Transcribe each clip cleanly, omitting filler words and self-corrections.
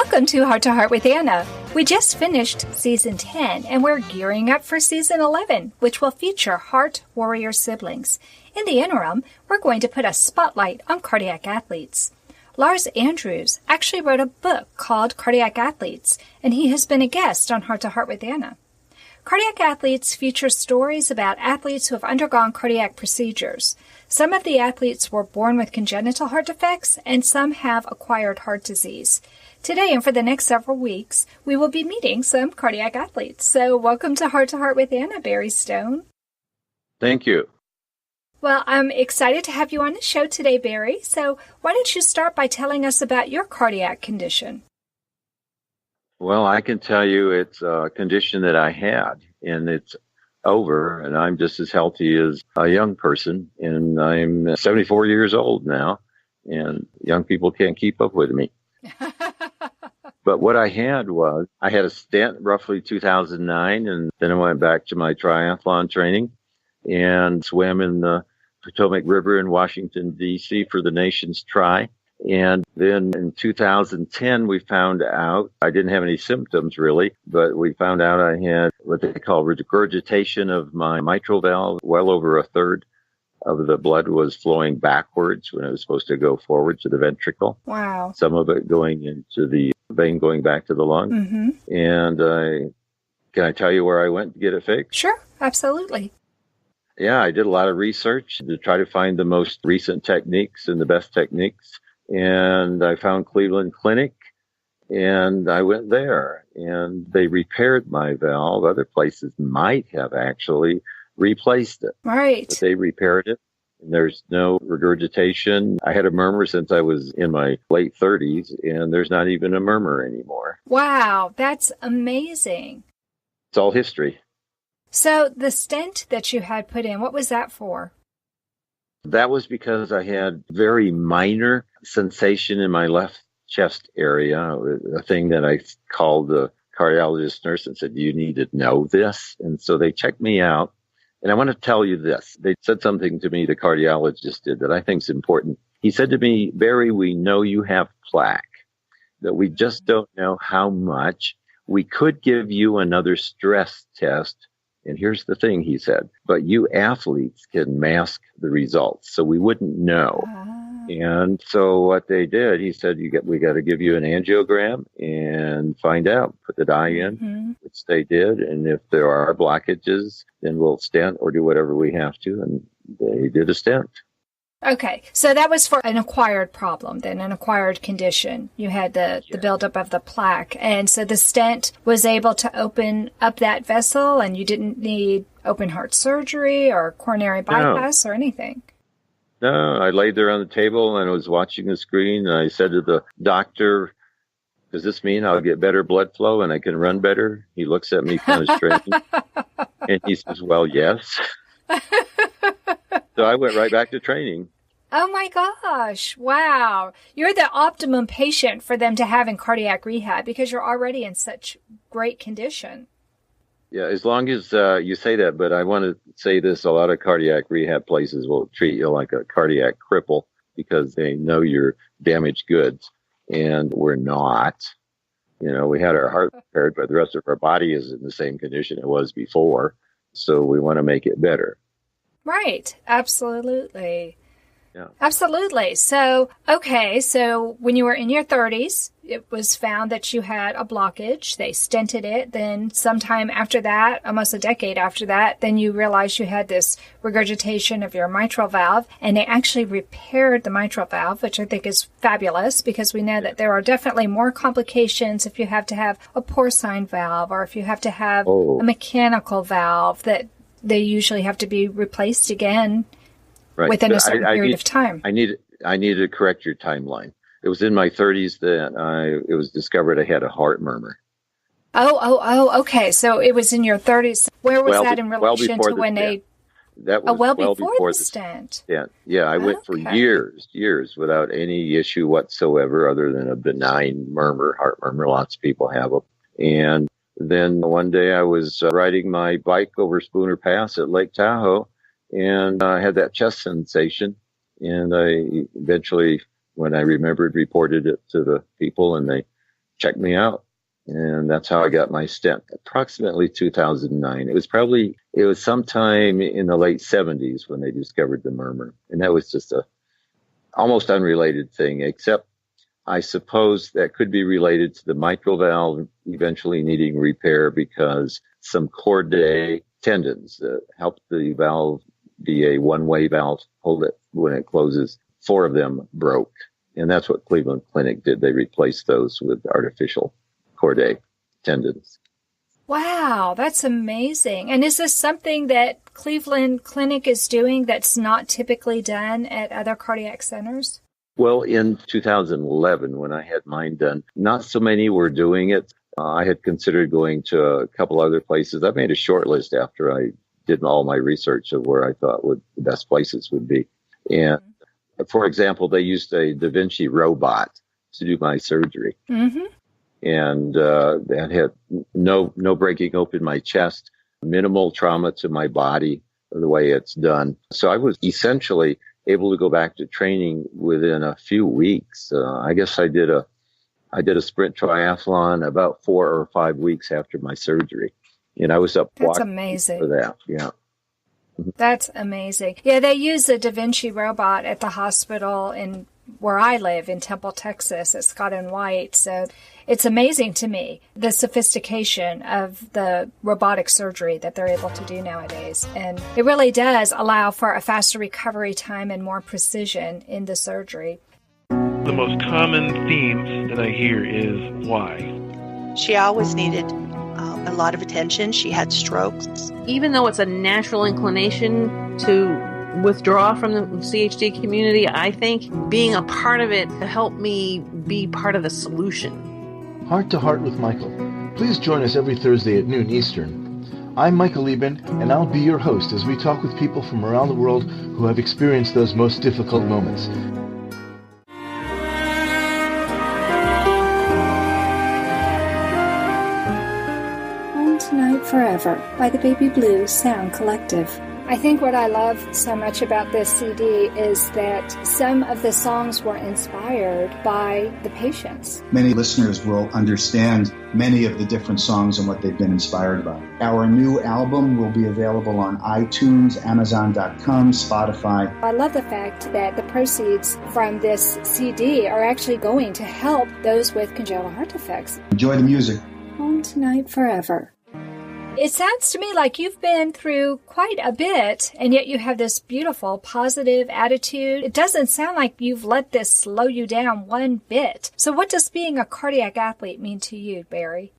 Welcome to Heart with Anna. We just finished Season 10, and we're gearing up for Season 11, which will feature Heart Warrior siblings. In the interim, we're going to put a spotlight on cardiac athletes. Lars Andrews actually wrote a book called Cardiac Athletes, and he has been a guest on Heart with Anna. Cardiac Athletes features stories about athletes who have undergone cardiac procedures. Some of the athletes were born with congenital heart defects, and some have acquired heart disease. Today and for the next several weeks, we will be meeting some cardiac athletes. So welcome to Heart with Anna, Barry Stone. Thank you. Well, I'm excited to have you on the show today, Barry. So why don't you start by telling us about your cardiac condition? Well, I can tell you it's a condition that I had, and it's over, and I'm just as healthy as a young person, and I'm 74 years old now, and young people can't keep up with me. But what I had was, I had a stent roughly 2009, and then I went back to my triathlon training and swam in the Potomac River in Washington, D.C. for the nation's tri. And then in 2010, we found out, I didn't have any symptoms really, but we found out I had what they call regurgitation of my mitral valve. Well over a third of the blood was flowing backwards when it was supposed to go forward to the ventricle. Wow. Some of it going into the vein going back to the lung. Mm-hmm. And can I tell you where I went to get it fixed? Sure, absolutely. Yeah, I did a lot of research to try to find the most recent techniques and the best techniques. And I found Cleveland Clinic, and I went there, and they repaired my valve. Other places might have actually replaced it. Right. But they repaired it, and there's no regurgitation. I had a murmur since I was in my late 30s, and there's not even a murmur anymore. Wow, that's amazing. It's all history. So the stent that you had put in, what was that for? That was because I had very minor sensation in my left chest area, a thing that I called the cardiologist nurse and said, you need to know this. And so they checked me out. And I want to tell you this. They said something to me, the cardiologist did, that I think is important. He said to me, Barry, we know you have plaque, that we just don't know how much. We could give you another stress test. And here's the thing, he said, but you athletes can mask the results, so we wouldn't know. And so what they did, he said, we got to give you an angiogram and find out, put the dye in, which they did. And if there are blockages, then we'll stent or do whatever we have to. And they did a stent. Okay, so that was for an acquired problem, then an acquired condition. You had the buildup of the plaque. And so the stent was able to open up that vessel, and you didn't need open heart surgery or coronary bypass or anything. No, I laid there on the table and I was watching the screen, and I said to the doctor, does this mean I'll get better blood flow and I can run better? He looks at me kind of strange, and he says, well, yes. So I went right back to training. Oh my gosh. Wow. You're the optimum patient for them to have in cardiac rehab because you're already in such great condition. Yeah, as long as you say that, but I want to say this, a lot of cardiac rehab places will treat you like a cardiac cripple because they know you're damaged goods, and we're not. You know, we had our heart repaired, but the rest of our body is in the same condition it was before, so we want to make it better. Right. Absolutely. Yeah. Absolutely. So, okay. So when you were in your 30s, it was found that you had a blockage. They stented it. Then sometime after that, almost a decade after that, then you realized you had this regurgitation of your mitral valve, and they actually repaired the mitral valve, which I think is fabulous because we know that there are definitely more complications if you have to have a porcine valve or if you have to have a mechanical valve that they usually have to be replaced again within a certain period of time. I need to correct your timeline. It was in my 30s that it was discovered I had a heart murmur. Oh, okay. So it was in your 30s. Where was that in relation to when they... That was well before the stent. Yeah, I went for years without any issue whatsoever other than a benign murmur, heart murmur. Lots of people have them. And then one day I was riding my bike over Spooner Pass at Lake Tahoe, and I had that chest sensation. And I eventually, when I remembered, reported it to the people, and they checked me out. And that's how I got my stent, approximately 2009. It was sometime in the late 70s when they discovered the murmur. And that was just a almost unrelated thing, except I suppose that could be related to the mitral valve eventually needing repair because some chordae tendons that help the valve be a one-way valve, hold it when it closes. 4 of them broke. And that's what Cleveland Clinic did. They replaced those with artificial chordae tendons. Wow, that's amazing. And is this something that Cleveland Clinic is doing that's not typically done at other cardiac centers? Well, in 2011, when I had mine done, not so many were doing it. I had considered going to a couple other places. I made a short list after I did all my research of where I thought the best places would be. And for example, they used a Da Vinci robot to do my surgery. Mm-hmm. And that had no breaking open my chest, minimal trauma to my body the way it's done. So I was essentially able to go back to training within a few weeks. I guess I did a sprint triathlon about 4 or 5 weeks after my surgery. And I was up That's amazing. For that. Yeah. That's amazing. Yeah, they use the Da Vinci robot at the hospital where I live in Temple, Texas, at Scott and White. So it's amazing to me, the sophistication of the robotic surgery that they're able to do nowadays. And it really does allow for a faster recovery time and more precision in the surgery. The most common themes that I hear is why. She always needed a lot of attention. She had strokes. Even though it's a natural inclination to withdraw from the CHD community, I think being a part of it helped me be part of the solution. Heart to Heart with Michael. Please join us every Thursday at noon Eastern. I'm Michael Lieben, and I'll be your host as we talk with people from around the world who have experienced those most difficult moments. Home Tonight Forever by the Baby Blue Sound Collective. I think what I love so much about this CD is that some of the songs were inspired by the patients. Many listeners will understand many of the different songs and what they've been inspired by. Our new album will be available on iTunes, Amazon.com, Spotify. I love the fact that the proceeds from this CD are actually going to help those with congenital heart defects. Enjoy the music. Home Tonight Forever. It sounds to me like you've been through quite a bit, and yet you have this beautiful, positive attitude. It doesn't sound like you've let this slow you down one bit. So what does being a cardiac athlete mean to you, Barry?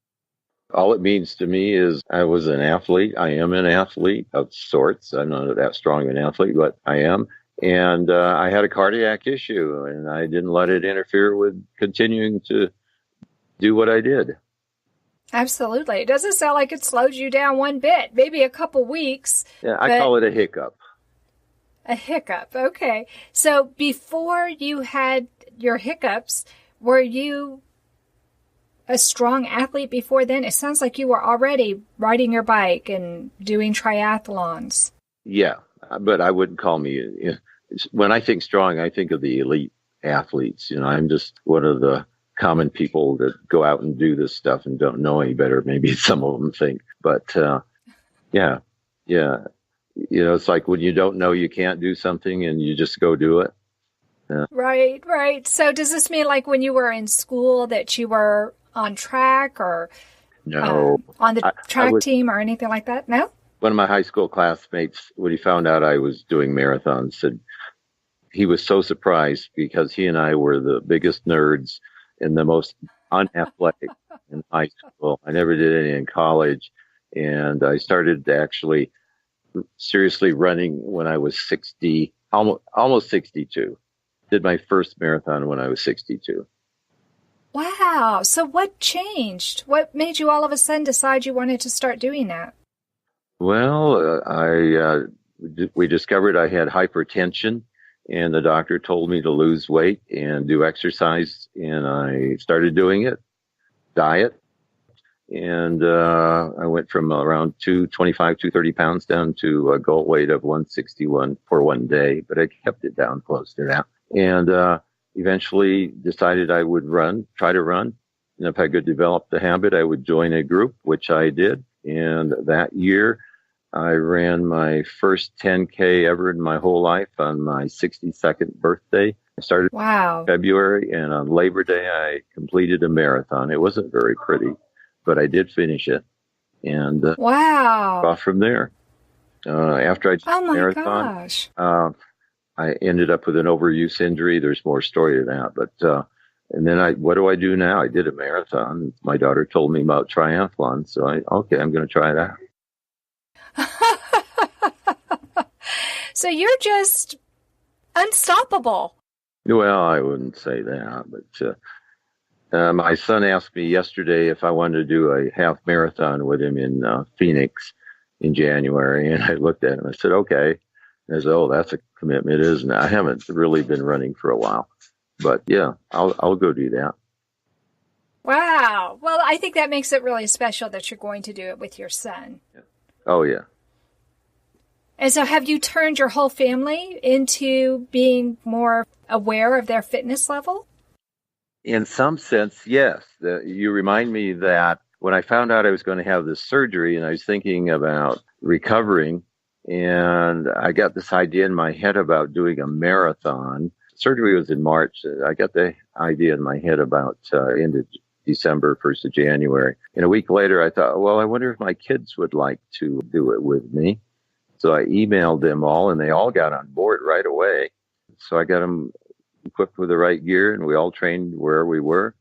All it means to me is I was an athlete. I am an athlete of sorts. I'm not that strong an athlete, but I am. And I had a cardiac issue, and I didn't let it interfere with continuing to do what I did. Absolutely. It doesn't sound like it slowed you down one bit, maybe a couple weeks. Yeah, I call it a hiccup. A hiccup. Okay. So before you had your hiccups, were you a strong athlete before then? It sounds like you were already riding your bike and doing triathlons. Yeah, but I wouldn't call me, when I think strong, I think of the elite athletes. I'm just one of the common people that go out and do this stuff and don't know any better. Maybe some of them think, but yeah. It's like when you don't know you can't do something and you just go do it. Yeah. Right. So does this mean like when you were in school that you were on track or no on the track team or anything like that? No? One of my high school classmates, when he found out I was doing marathons, said he was so surprised because he and I were the biggest nerds and the most unathletic in high school. I never did any in college. And I started actually seriously running when I was 60, almost 62. Did my first marathon when I was 62. Wow. So what changed? What made you all of a sudden decide you wanted to start doing that? Well, we discovered I had hypertension. And the doctor told me to lose weight and do exercise, and I started doing it, diet, and I went from around 225, 230 pounds down to a goal weight of 161 for one day, but I kept it down close to that. And eventually decided I would try to run, And if I could develop the habit, I would join a group, which I did. And that year, I ran my first 10K ever in my whole life on my 62nd birthday. I started in February, and on Labor Day, I completed a marathon. It wasn't very pretty, but I did finish it. And off from there. After I did the marathon, I ended up with an overuse injury. There's more story to that, but and then what do I do now? I did a marathon. My daughter told me about triathlon, so I'm going to try it out. So you're just unstoppable. Well, I wouldn't say that, but my son asked me yesterday if I wanted to do a half marathon with him in Phoenix in January, and I looked at him. I said, okay. And I said, oh, that's a commitment, isn't it? I haven't really been running for a while. But yeah, I'll go do that. Wow. Well, I think that makes it really special that you're going to do it with your son. Oh, yeah. And so have you turned your whole family into being more aware of their fitness level? In some sense, yes. You remind me that when I found out I was going to have this surgery and I was thinking about recovering, and I got this idea in my head about doing a marathon. Surgery was in March. I got the idea in my head about end of December, 1st of January. And a week later, I thought, well, I wonder if my kids would like to do it with me. So I emailed them all, and they all got on board right away. So I got them equipped with the right gear, and we all trained where we were.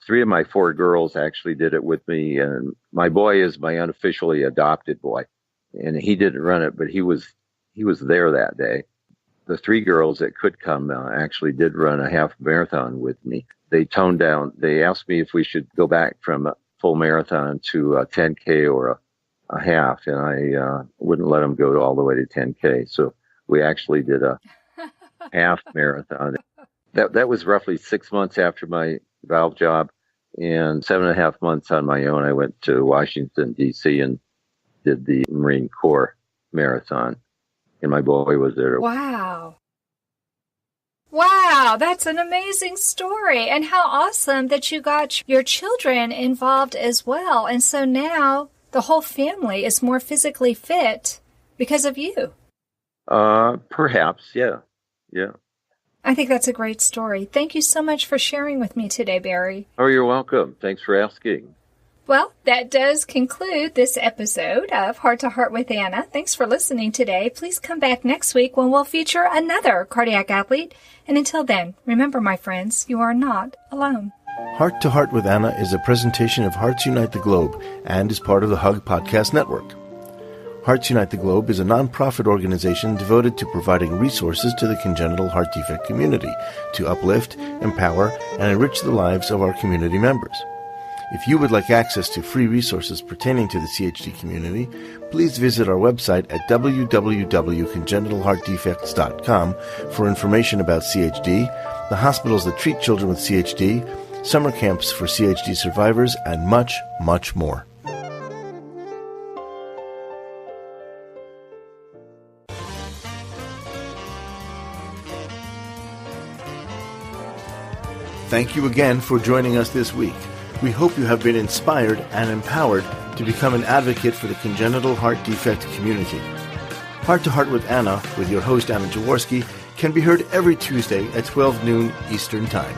3 of my 4 girls actually did it with me, and my boy is my unofficially adopted boy. And he didn't run it, but he was there that day. The 3 girls that could come actually did run a half marathon with me. They toned down. They asked me if we should go back from a full marathon to a 10K or a half, and I wouldn't let them go all the way to 10K. So we actually did a half marathon. That was roughly 6 months after my valve job, and 7.5 months on my own. I went to Washington, D.C. and did the Marine Corps marathon. And my boy was there. Wow. Wow, that's an amazing story. And how awesome that you got your children involved as well. And so now the whole family is more physically fit because of you. Perhaps, yeah. Yeah. I think that's a great story. Thank you so much for sharing with me today, Barry. Oh, you're welcome. Thanks for asking. Well, that does conclude this episode of Heart to Heart with Anna. Thanks for listening today. Please come back next week when we'll feature another cardiac athlete. And until then, remember, my friends, you are not alone. Heart to Heart with Anna is a presentation of Hearts Unite the Globe and is part of the Hug Podcast Network. Hearts Unite the Globe is a non-profit organization devoted to providing resources to the congenital heart defect community to uplift, empower, and enrich the lives of our community members. If you would like access to free resources pertaining to the CHD community, please visit our website at www.congenitalheartdefects.com for information about CHD, the hospitals that treat children with CHD, summer camps for CHD survivors, and much, much more. Thank you again for joining us this week. We hope you have been inspired and empowered to become an advocate for the congenital heart defect community. Heart to Heart with Anna, with your host Anna Jaworski, can be heard every Tuesday at 12 noon Eastern Time.